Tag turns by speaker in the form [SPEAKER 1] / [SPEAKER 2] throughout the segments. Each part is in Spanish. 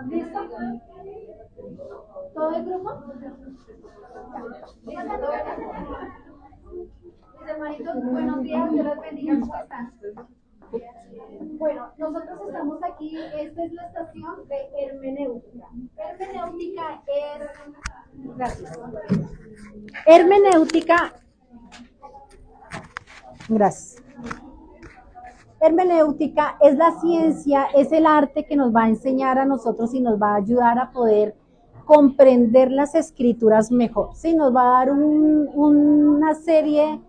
[SPEAKER 1] ¿Listo? ¿Todo el grupo? ¿Listo? Mis hermanitos, buenos días, Dios los bendiga, ¿cómo están? Bueno, nosotros estamos aquí, esta es la estación de hermenéutica. Hermenéutica es... Gracias. Hermenéutica... Gracias. Hermenéutica es la ciencia, es el arte que nos va a enseñar a nosotros y nos va a ayudar a poder comprender las escrituras mejor. Sí, nos va a dar una serie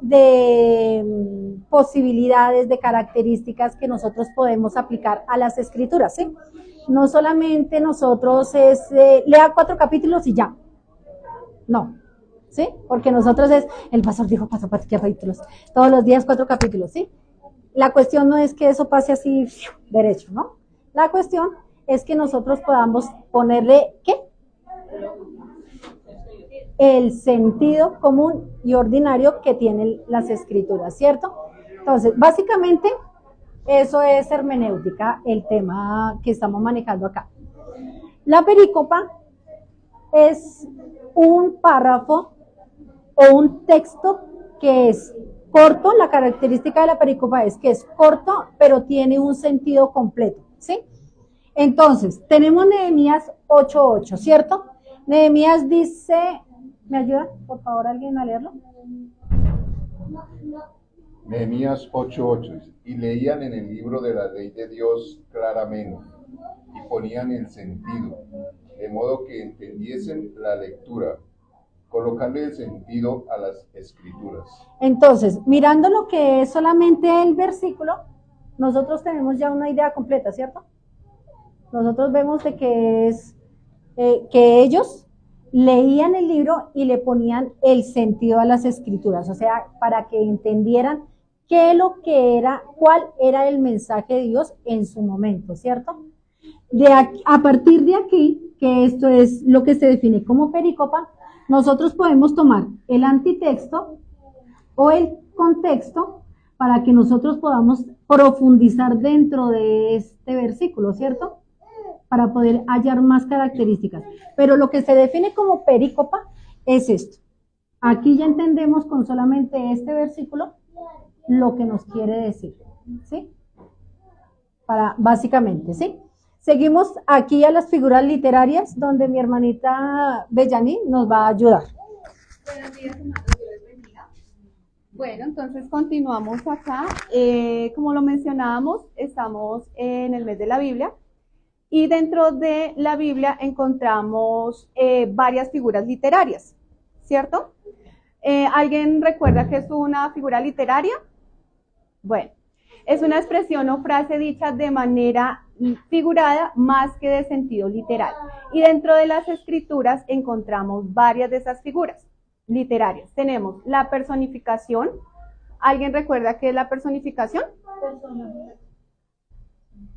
[SPEAKER 1] de posibilidades, de características que nosotros podemos aplicar a las escrituras, ¿sí? No solamente nosotros lea 4 capítulos y ya. No, ¿sí? Porque nosotros el pastor dijo 4 capítulos, todos los días 4 capítulos, ¿sí? La cuestión no es que eso pase así derecho, ¿no? La cuestión es que nosotros podamos ponerle, ¿qué? El sentido común y ordinario que tienen las escrituras, ¿cierto? Entonces, básicamente, eso es hermenéutica, el tema que estamos manejando acá. La perícopa es un párrafo o un texto que es corto. La característica de la perícopa es que es corto, pero tiene un sentido completo, ¿sí? Entonces, tenemos Nehemías 8:8, ¿cierto? Nehemías dice, ¿me ayuda, por favor, alguien a leerlo?
[SPEAKER 2] Nehemías 8:8 dice, y leían en el libro de la ley de Dios claramente, y ponían el sentido, de modo que entendiesen la lectura, colocarle el sentido a las escrituras.
[SPEAKER 1] Entonces, mirando lo que es solamente el versículo, nosotros tenemos ya una idea completa, ¿cierto? Nosotros vemos de que es que ellos leían el libro y le ponían el sentido a las escrituras, o sea, para que entendieran qué es lo que era, cuál era el mensaje de Dios en su momento, ¿cierto? A partir de aquí, que esto es lo que se define como perícopa, nosotros podemos tomar el antitexto o el contexto para que nosotros podamos profundizar dentro de este versículo, ¿cierto? Para poder hallar más características. Pero lo que se define como perícopa es esto. Aquí ya entendemos con solamente este versículo lo que nos quiere decir, ¿sí? Básicamente, ¿sí? Seguimos aquí a las figuras literarias, donde mi hermanita Bellani nos va a ayudar.
[SPEAKER 3] Buenos días, hermanos, Dios les bendiga. Bueno, entonces continuamos acá. Como lo mencionábamos, estamos en el mes de la Biblia. Y dentro de la Biblia encontramos varias figuras literarias, ¿cierto? ¿Alguien recuerda qué es una figura literaria? Bueno, es una expresión o frase dicha de manera figurada más que de sentido literal. Y dentro de las escrituras encontramos varias de esas figuras literarias. Tenemos la personificación. ¿Alguien recuerda qué es la personificación?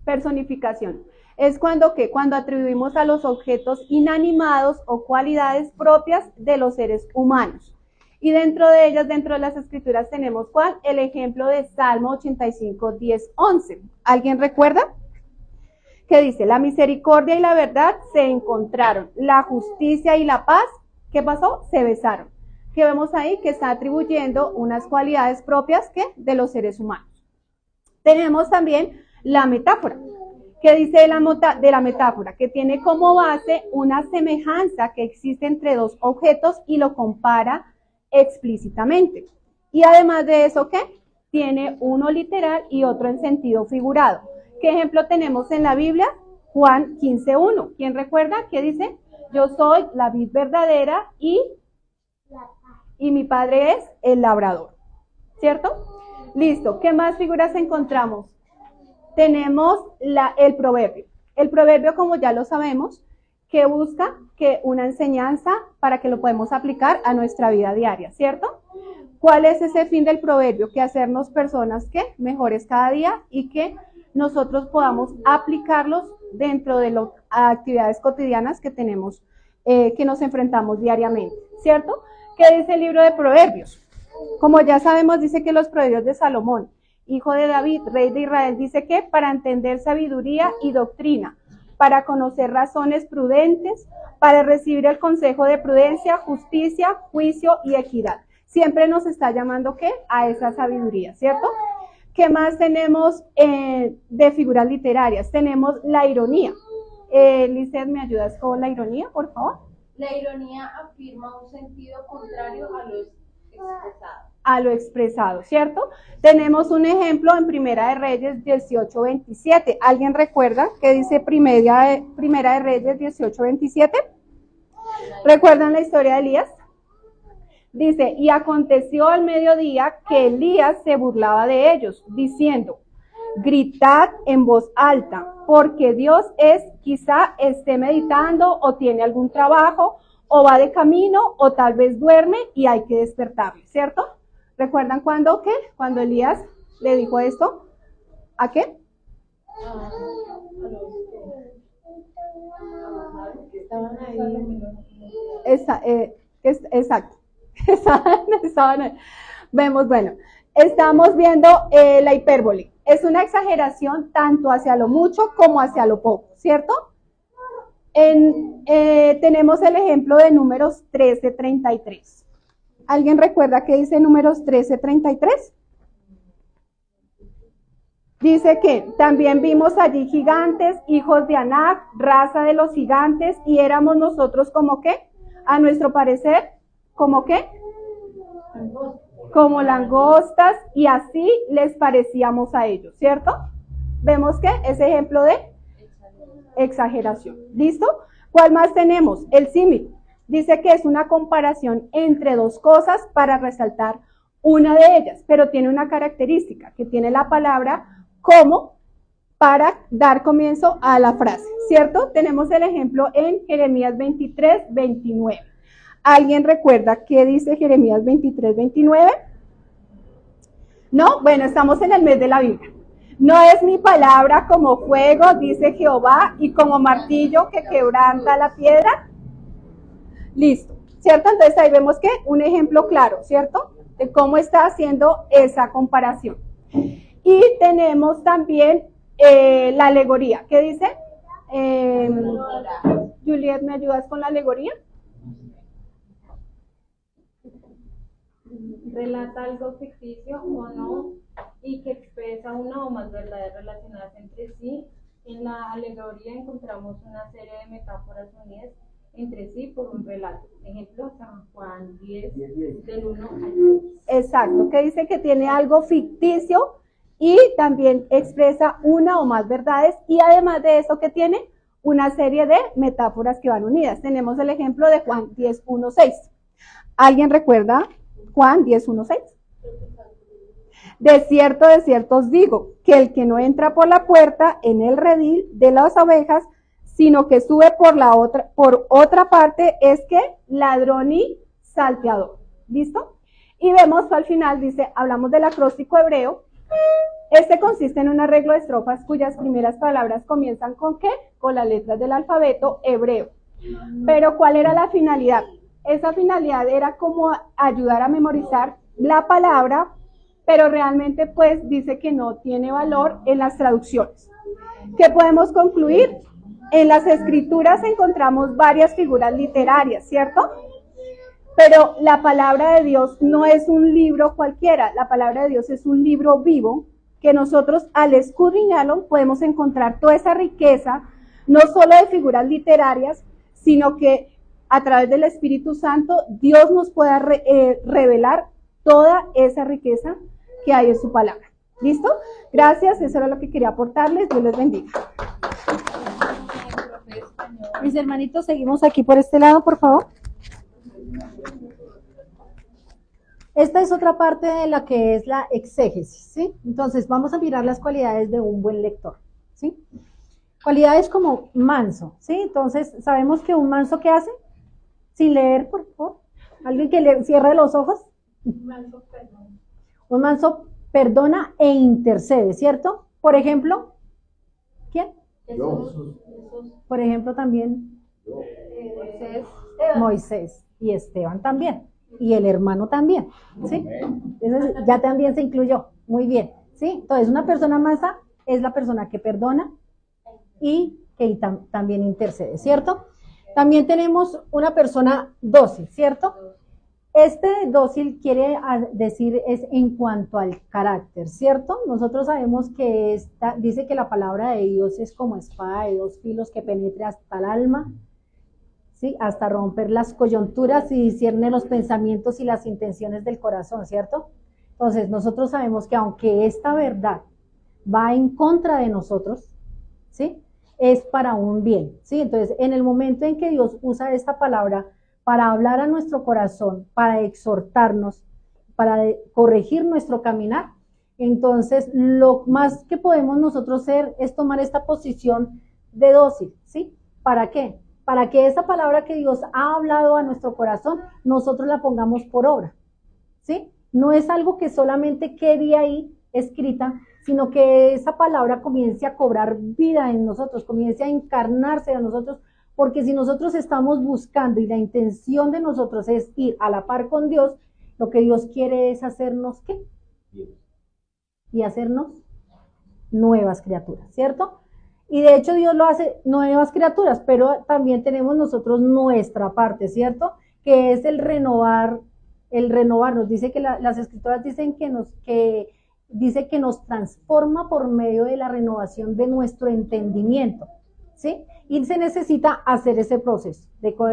[SPEAKER 3] Personificación. Es cuando atribuimos a los objetos inanimados o cualidades propias de los seres humanos. Y dentro de ellas, dentro de las escrituras, tenemos ¿cuál? El ejemplo de Salmo 85, 10, 11. ¿Alguien recuerda? Que dice, la misericordia y la verdad se encontraron, la justicia y la paz, ¿qué pasó? Se besaron. Que vemos ahí que está atribuyendo unas cualidades propias ¿qué? De los seres humanos. Tenemos también la metáfora. ¿Qué dice de la metáfora? Que tiene como base una semejanza que existe entre dos objetos y lo compara explícitamente. Y además de eso, ¿qué? Tiene uno literal y otro en sentido figurado. ¿Qué ejemplo tenemos en la Biblia? Juan 15:1. ¿Quién recuerda? ¿Qué dice? Yo soy la vid verdadera y mi padre es el labrador. ¿Cierto? Listo. ¿Qué más figuras encontramos? Tenemos el proverbio. El proverbio, como ya lo sabemos, que busca que una enseñanza para que lo podamos aplicar a nuestra vida diaria, ¿cierto? ¿Cuál es ese fin del proverbio? Que hacernos personas que mejores cada día y que nosotros podamos aplicarlos dentro de las actividades cotidianas que tenemos, que nos enfrentamos diariamente, ¿cierto? ¿Qué dice el libro de Proverbios? Como ya sabemos, dice que los proverbios de Salomón, hijo de David, rey de Israel, dice que para entender sabiduría y doctrina, para conocer razones prudentes, para recibir el consejo de prudencia, justicia, juicio y equidad. Siempre nos está llamando, ¿qué? A esa sabiduría, ¿cierto? ¿Qué más tenemos de figuras literarias? Tenemos la ironía. Lizeth, ¿me ayudas con la ironía, por favor?
[SPEAKER 4] La ironía afirma un sentido contrario a lo expresado.
[SPEAKER 3] A lo expresado, ¿cierto? Tenemos un ejemplo en Primera de Reyes 18:27. ¿Alguien recuerda qué dice Primera de Reyes 18:27? ¿Recuerdan la historia de Elías? Dice, y aconteció al mediodía que Elías se burlaba de ellos, diciendo, gritad en voz alta, porque Dios quizá esté meditando o tiene algún trabajo, o va de camino, o tal vez duerme y hay que despertarle, ¿cierto? ¿Recuerdan cuándo qué? Cuando Elías le dijo esto, ¿a qué?
[SPEAKER 4] Estaban ahí.
[SPEAKER 3] Exacto. Vemos, bueno, estamos viendo la hipérbole. Es una exageración tanto hacia lo mucho como hacia lo poco, ¿cierto? Tenemos el ejemplo de Números 13:33. ¿Alguien recuerda qué dice Números 13:33? Dice que también vimos allí gigantes, hijos de Anac, raza de los gigantes, y éramos nosotros como qué, a nuestro parecer, ¿como qué? Como langostas, y así les parecíamos a ellos, ¿cierto? Vemos que es ejemplo de exageración. ¿Listo? ¿Cuál más tenemos? El símil. Dice que es una comparación entre dos cosas para resaltar una de ellas, pero tiene una característica, que tiene la palabra como para dar comienzo a la frase, ¿cierto? Tenemos el ejemplo en Jeremías 23:29. ¿Alguien recuerda qué dice Jeremías 23:29? No, bueno, estamos en el mes de la Biblia. No es mi palabra como fuego, dice Jehová, y como martillo que quebranta la piedra. Listo, ¿cierto? Entonces ahí vemos que un ejemplo claro, ¿cierto? De cómo está haciendo esa comparación. Y tenemos también la alegoría. ¿Qué dice? Juliet, ¿me ayudas con la alegoría?
[SPEAKER 4] Relata algo ficticio o no y que expresa una o más verdades relacionadas entre sí. En la alegoría encontramos una serie de metáforas unidas entre sí por un relato. Ejemplo, San Juan 10, del 1 al 6.
[SPEAKER 3] Exacto, que dice que tiene algo ficticio y también expresa una o más verdades, y además de eso que tiene una serie de metáforas que van unidas. Tenemos el ejemplo de Juan 10:1-6. ¿Alguien recuerda Juan 10:1-6? De cierto os digo, que el que no entra por la puerta en el redil de las ovejas, sino que sube por otra parte, es que ladrón y salteador. ¿Listo? Y vemos al final, dice, hablamos del acróstico hebreo. Este consiste en un arreglo de estrofas cuyas primeras palabras comienzan ¿con qué? Con las letras del alfabeto hebreo. Pero ¿cuál era la finalidad? Esa finalidad era como ayudar a memorizar la palabra, pero realmente pues dice que no tiene valor en las traducciones. ¿Qué podemos concluir? En las escrituras encontramos varias figuras literarias, ¿cierto? Pero la palabra de Dios no es un libro cualquiera, la palabra de Dios es un libro vivo que nosotros al escudriñarlo podemos encontrar toda esa riqueza, no solo de figuras literarias, sino que a través del Espíritu Santo Dios nos pueda revelar toda esa riqueza que hay en su palabra. ¿Listo? Gracias, eso era lo que quería aportarles. Dios les bendiga.
[SPEAKER 1] Mis hermanitos, seguimos aquí por este lado, por favor. Esta es otra parte de la que es la exégesis, ¿sí? Entonces, vamos a mirar las cualidades de un buen lector, ¿sí? Cualidades como manso, ¿sí? Entonces, sabemos que un manso, ¿qué hace? Sin leer, por favor. ¿Alguien que le cierre los ojos? Un manso perdona e intercede, ¿cierto? Por ejemplo, ¿quién?
[SPEAKER 4] Jesús.
[SPEAKER 1] Por ejemplo, también Moisés y Esteban también. Y el hermano también, ¿sí? Entonces, ya también se incluyó. Muy bien. ¿sí? Entonces, una persona mansa es la persona que perdona y que también intercede, ¿cierto? También tenemos una persona dócil, ¿cierto? Este dócil quiere decir es en cuanto al carácter, ¿cierto? Nosotros sabemos que dice que la palabra de Dios es como espada de dos filos que penetra hasta el alma, ¿sí? Hasta romper las coyunturas y discierne los pensamientos y las intenciones del corazón, ¿cierto? Entonces, nosotros sabemos que aunque esta verdad va en contra de nosotros, ¿sí? Es para un bien, ¿sí? Entonces, en el momento en que Dios usa esta palabra para hablar a nuestro corazón, para exhortarnos, para corregir nuestro caminar, entonces lo más que podemos nosotros hacer es tomar esta posición de dócil, ¿sí? ¿Para qué? Para que esa palabra que Dios ha hablado a nuestro corazón, nosotros la pongamos por obra, ¿sí? No es algo que solamente quede ahí escrita, sino que esa palabra comience a cobrar vida en nosotros, comience a encarnarse en nosotros, porque si nosotros estamos buscando y la intención de nosotros es ir a la par con Dios, lo que Dios quiere es hacernos ¿qué? Y hacernos nuevas criaturas, ¿cierto? Y de hecho Dios lo hace nuevas criaturas, pero también tenemos nosotros nuestra parte, ¿cierto? Que es el renovarnos. Dice que las escrituras dicen dice que nos transforma por medio de la renovación de nuestro entendimiento, ¿sí? Y se necesita hacer ese proceso.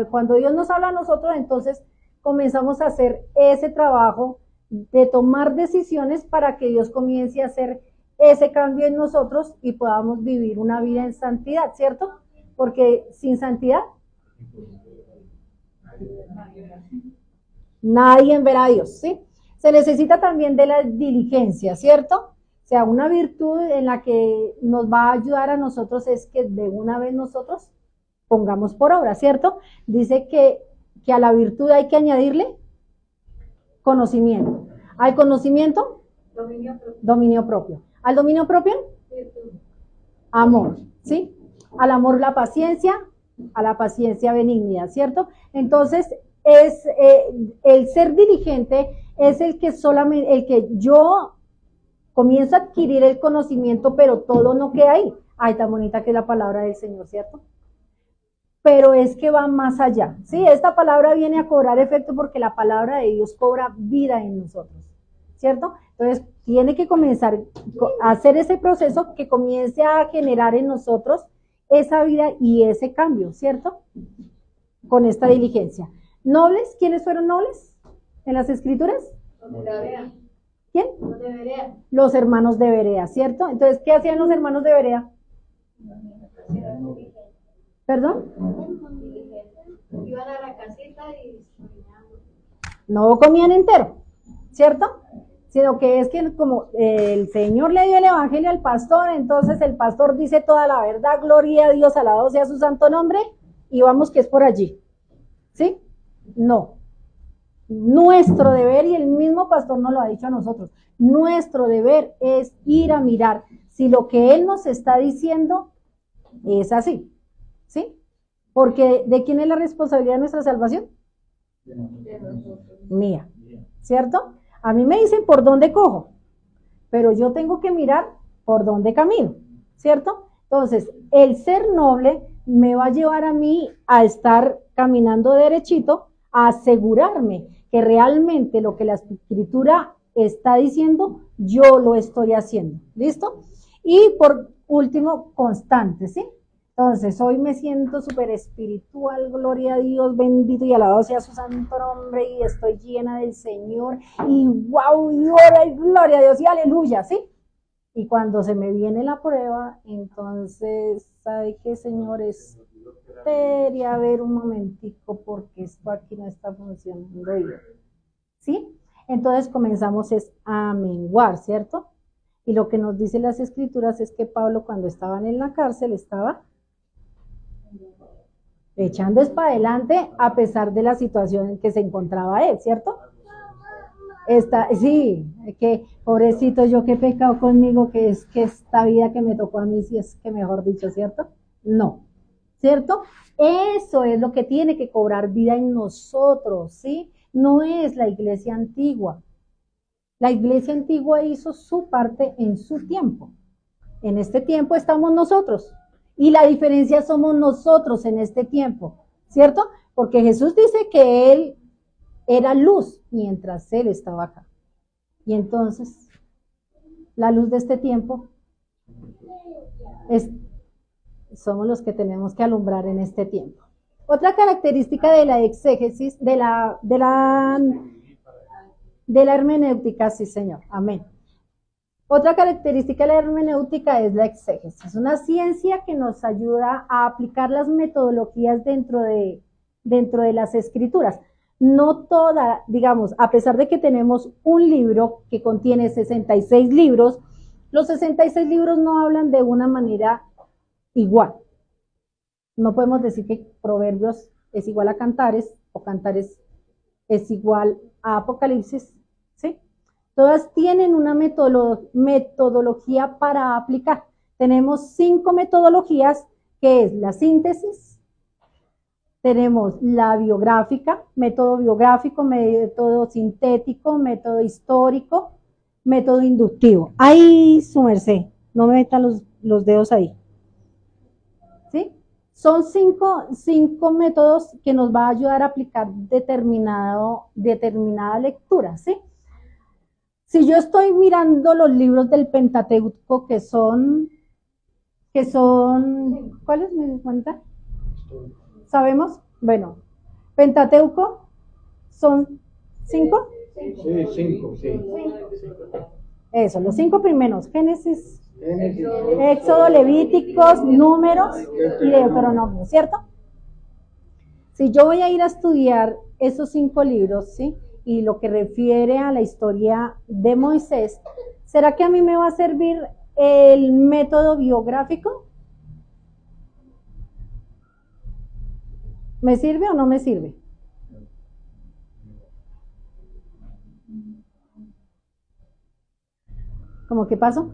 [SPEAKER 1] Cuando Dios nos habla a nosotros, entonces comenzamos a hacer ese trabajo de tomar decisiones para que Dios comience a hacer ese cambio en nosotros y podamos vivir una vida en santidad, ¿cierto? Porque sin santidad nadie verá a Dios, ¿sí? Se necesita también de la diligencia, ¿cierto? O sea, una virtud en la que nos va a ayudar a nosotros es que de una vez nosotros pongamos por obra, ¿cierto? Dice que a la virtud hay que añadirle conocimiento. Al conocimiento, dominio propio. Al dominio propio, amor, ¿sí? Al amor la paciencia, a la paciencia benignidad, ¿cierto? Entonces, el ser diligente es el que yo comienzo a adquirir el conocimiento, pero todo no queda ahí. Ay, tan bonita que es la palabra del Señor, ¿cierto? Pero es que va más allá, ¿sí? Esta palabra viene a cobrar efecto porque la palabra de Dios cobra vida en nosotros, ¿cierto? Entonces, tiene que comenzar a hacer ese proceso que comience a generar en nosotros esa vida y ese cambio, ¿cierto? Con esta diligencia. ¿Nobles? ¿Quiénes fueron nobles en las escrituras? ¿Quién? Los hermanos de Berea, ¿cierto? Entonces, ¿qué hacían los hermanos de Berea? ¿Perdón?
[SPEAKER 5] Iban a la casita y
[SPEAKER 1] no comían entero, ¿cierto? Sino que es que como el Señor le dio el evangelio al pastor, entonces el pastor dice toda la verdad, gloria a Dios, alabado sea su santo nombre, y vamos que es por allí, ¿sí? No. Nuestro deber, y el mismo pastor nos lo ha dicho a nosotros, nuestro deber es ir a mirar si lo que él nos está diciendo es así, ¿sí? Porque ¿de quién es la responsabilidad de nuestra salvación? Mía, ¿cierto? A mí me dicen por dónde cojo, pero yo tengo que mirar por dónde camino, ¿cierto? Entonces, el ser noble me va a llevar a mí a estar caminando derechito, a asegurarme que realmente lo que la escritura está diciendo, yo lo estoy haciendo, ¿listo? Y por último, constante, ¿sí? Entonces, hoy me siento súper espiritual, gloria a Dios, bendito y alabado sea su santo nombre, y estoy llena del Señor, y wow, y ora, y gloria a Dios, y aleluya, ¿sí? Y cuando se me viene la prueba, entonces, ¿sabe qué, Señor? Espere a ver un momentico, porque esto aquí no está funcionando bien, ¿sí? Entonces comenzamos a menguar, ¿cierto? Y lo que nos dicen las escrituras es que Pablo, cuando estaban en la cárcel, estaba echando para adelante a pesar de la situación en que se encontraba él, ¿cierto? Sí, que pobrecito yo, qué pecado conmigo, que es que esta vida que me tocó a mí, si es que mejor dicho, ¿cierto? No, ¿cierto? Eso es lo que tiene que cobrar vida en nosotros, ¿sí? No es la iglesia antigua, La iglesia antigua hizo su parte en su tiempo. En este tiempo estamos nosotros. Y la diferencia somos nosotros en este tiempo, ¿cierto? Porque Jesús dice que Él era luz mientras Él estaba acá. Y entonces, la luz de este tiempo somos los que tenemos que alumbrar en este tiempo. Otra característica de la exégesis, de la hermenéutica, sí señor, amén. Otra característica de la hermenéutica es la exégesis. Es una ciencia que nos ayuda a aplicar las metodologías dentro de las escrituras. No toda, digamos, a pesar de que tenemos un libro que contiene 66 libros, los 66 libros no hablan de una manera igual. No podemos decir que Proverbios es igual a Cantares o Cantares es igual a Apocalipsis, ¿sí? Todas tienen una metodología para aplicar. Tenemos 5 metodologías, que es la síntesis, tenemos la biográfica, método biográfico, método sintético, método histórico, método inductivo. Ahí, su merced, no me metan los dedos ahí. ¿Sí? Son 5 métodos que nos va a ayudar a aplicar determinada lectura, ¿sí? Si yo estoy mirando los libros del Pentateuco, que son, ¿cuáles me cuentan? ¿Sabemos? Bueno, Pentateuco son 5.
[SPEAKER 6] Sí, 5, sí.
[SPEAKER 1] Eso, los 5 primeros, Génesis, Éxodo, Levíticos, Números y Deuteronomio, ¿cierto? Si yo voy a ir a estudiar esos 5 libros, ¿sí? Y lo que refiere a la historia de Moisés, ¿será que a mí me va a servir el método biográfico? ¿Me sirve o no me sirve? ¿Cómo qué pasó?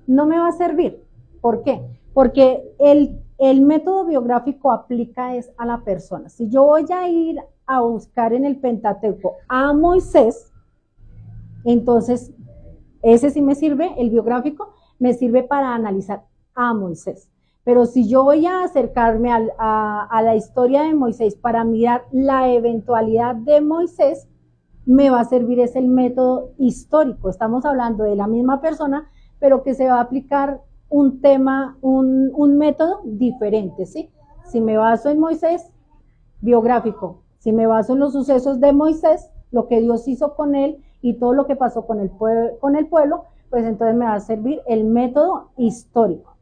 [SPEAKER 1] No me va a servir. ¿Por qué? Porque el método biográfico aplica a la persona. Si yo voy a ir a buscar en el Pentateuco a Moisés, entonces ese sí me sirve, el biográfico, me sirve para analizar a Moisés. Pero si yo voy a acercarme a la historia de Moisés para mirar la eventualidad de Moisés, me va a servir es el método histórico. Estamos hablando de la misma persona, pero que se va a aplicar un tema, un método diferente, ¿sí? Si me baso en Moisés, biográfico. Si me baso en los sucesos de Moisés, lo que Dios hizo con él y todo lo que pasó con el pueblo, pues entonces me va a servir el método histórico.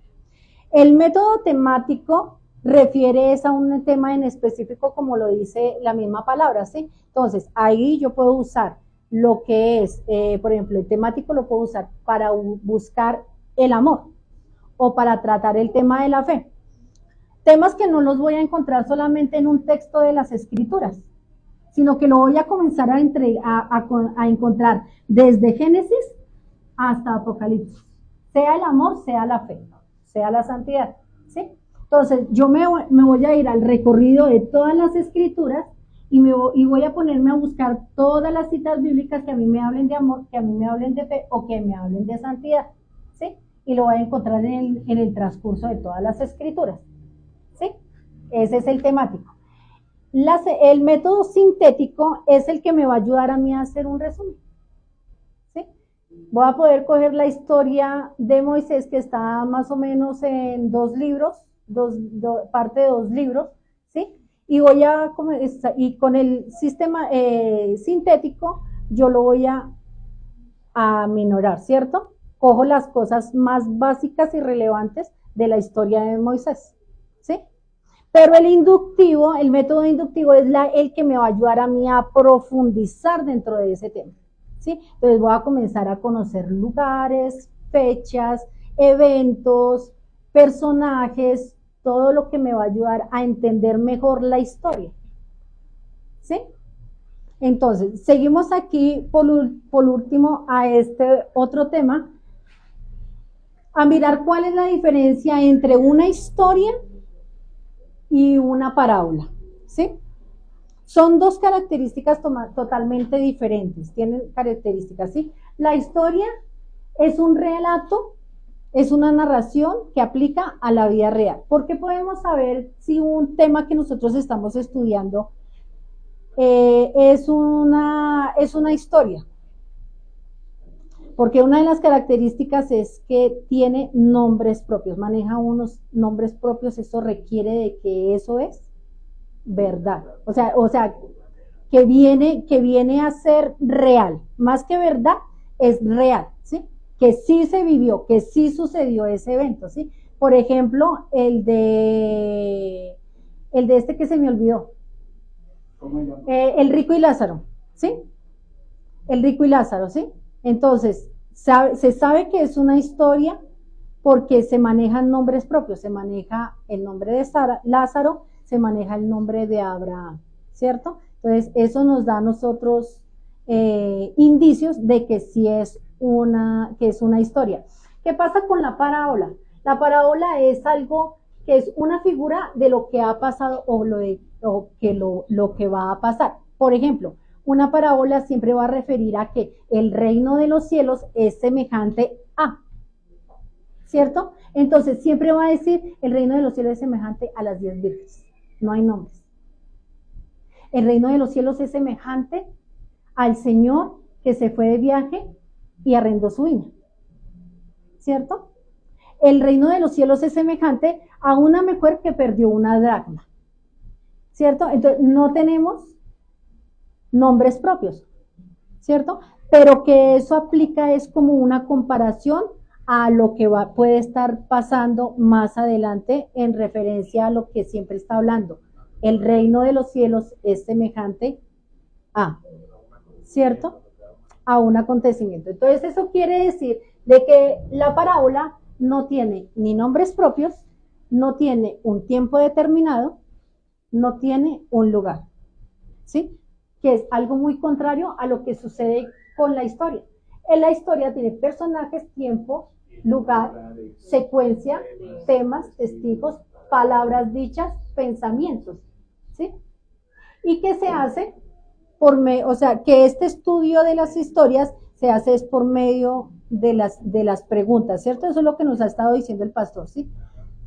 [SPEAKER 1] El método temático refiere a un tema en específico, como lo dice la misma palabra, ¿sí? Entonces, ahí yo puedo usar lo que es, por ejemplo, el temático lo puedo usar para buscar el amor o para tratar el tema de la fe. Temas que no los voy a encontrar solamente en un texto de las Escrituras, sino que lo voy a comenzar a encontrar desde Génesis hasta Apocalipsis, sea el amor, sea la fe, sea la santidad, ¿sí? Entonces, yo me voy a ir al recorrido de todas las Escrituras y voy a ponerme a buscar todas las citas bíblicas que a mí me hablen de amor, que a mí me hablen de fe o que me hablen de santidad, ¿sí? Y lo voy a encontrar en el transcurso de todas las Escrituras, ¿sí? Ese es el temático. El método sintético es el que me va a ayudar a mí a hacer un resumen, ¿sí? Voy a poder coger la historia de Moisés, que está más o menos en 2 libros, parte de 2 libros, ¿sí? Y con el sistema sintético yo lo voy a aminorar, ¿cierto? Cojo las cosas más básicas y relevantes de la historia de Moisés, ¿sí? Pero el método inductivo es el que me va a ayudar a mí a profundizar dentro de ese tema, ¿sí? Entonces voy a comenzar a conocer lugares, fechas, eventos, personajes, todo lo que me va a ayudar a entender mejor la historia, ¿sí? Entonces, seguimos aquí por último a este otro tema, a mirar cuál es la diferencia entre una historia y una parábola, ¿sí? Son 2 características totalmente diferentes, tienen características, ¿sí? La historia es un relato, es una narración que aplica a la vida real. ¿Por qué podemos saber si un tema que nosotros estamos estudiando es una historia? Porque una de las características es que tiene nombres propios, maneja unos nombres propios, eso requiere de que eso es verdad. O sea, que viene a ser real, más que verdad, es real, ¿sí? Que sí se vivió, que sí sucedió ese evento, ¿sí? Por ejemplo, el de este que se me olvidó, el rico y Lázaro, ¿sí? El rico y Lázaro, ¿sí? Entonces, se sabe que es una historia porque se manejan nombres propios, se maneja el nombre de Lázaro, se maneja el nombre de Abraham, ¿cierto? Entonces, eso nos da a nosotros indicios de que sí es una historia. ¿Qué pasa con la parábola? La parábola es algo que es una figura de lo que ha pasado o lo que va a pasar. Por ejemplo, una parábola siempre va a referir a que el reino de los cielos es semejante a, ¿cierto? Entonces siempre va a decir el reino de los cielos es semejante a las 10 vírgenes, no hay nombres. El reino de los cielos es semejante al Señor que se fue de viaje y arrendó su viña, ¿cierto? El reino de los cielos es semejante a una mujer que perdió una dracma, ¿cierto? Entonces no tenemos nombres propios, ¿cierto? Pero que eso aplica es como una comparación a lo que puede estar pasando más adelante en referencia a lo que siempre está hablando. El reino de los cielos es semejante a, ¿cierto? A un acontecimiento. Entonces eso quiere decir de que la parábola no tiene ni nombres propios, no tiene un tiempo determinado, no tiene un lugar, ¿sí? Que es algo muy contrario a lo que sucede con la historia. En la historia tiene personajes, tiempo, lugar, secuencia, temas, testigos, palabras dichas, pensamientos, ¿sí? ¿Y qué se hace? O sea, que este estudio de las historias se hace es por medio de las preguntas, ¿cierto? Eso es lo que nos ha estado diciendo el pastor, ¿sí?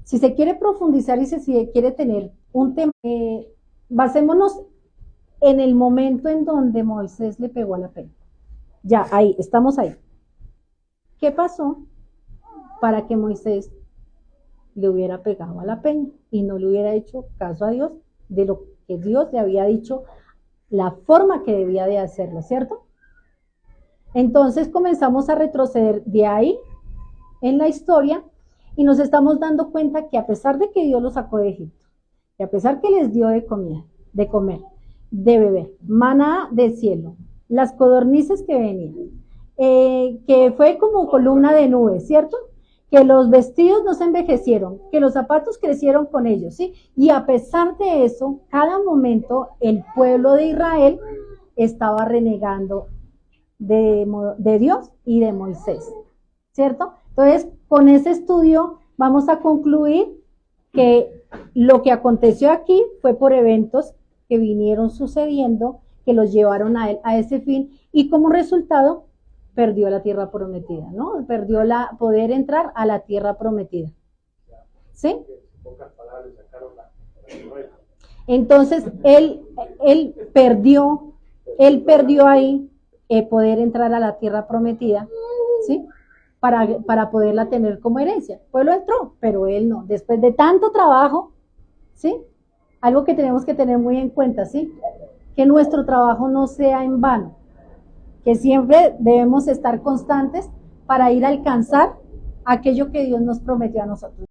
[SPEAKER 1] Si se quiere profundizar y si quiere tener un tema, basémonos en el momento en donde Moisés le pegó a la peña. Ya, ahí, estamos ahí. ¿Qué pasó para que Moisés le hubiera pegado a la peña y no le hubiera hecho caso a Dios de lo que Dios le había dicho, la forma que debía de hacerlo, ¿cierto? Entonces comenzamos a retroceder de ahí en la historia y nos estamos dando cuenta que a pesar de que Dios los sacó de Egipto, y a pesar que les dio de comer, de beber, maná del cielo, las codornices que venían, que fue como columna de nubes, ¿cierto? Que los vestidos no se envejecieron, que los zapatos crecieron con ellos, ¿sí? Y a pesar de eso, cada momento el pueblo de Israel estaba renegando de Dios y de Moisés, ¿cierto? Entonces, con ese estudio vamos a concluir que lo que aconteció aquí fue por eventos que vinieron sucediendo, que los llevaron a ese fin, y como resultado perdió la tierra prometida, ¿no? Perdió poder entrar a la tierra prometida. ¿Sí? Entonces, él perdió ahí poder entrar a la tierra prometida, ¿sí? Para poderla tener como herencia. El pueblo entró, pero él no. Después de tanto trabajo, ¿sí? Algo que tenemos que tener muy en cuenta, ¿sí? Que nuestro trabajo no sea en vano, que siempre debemos estar constantes para ir a alcanzar aquello que Dios nos prometió a nosotros.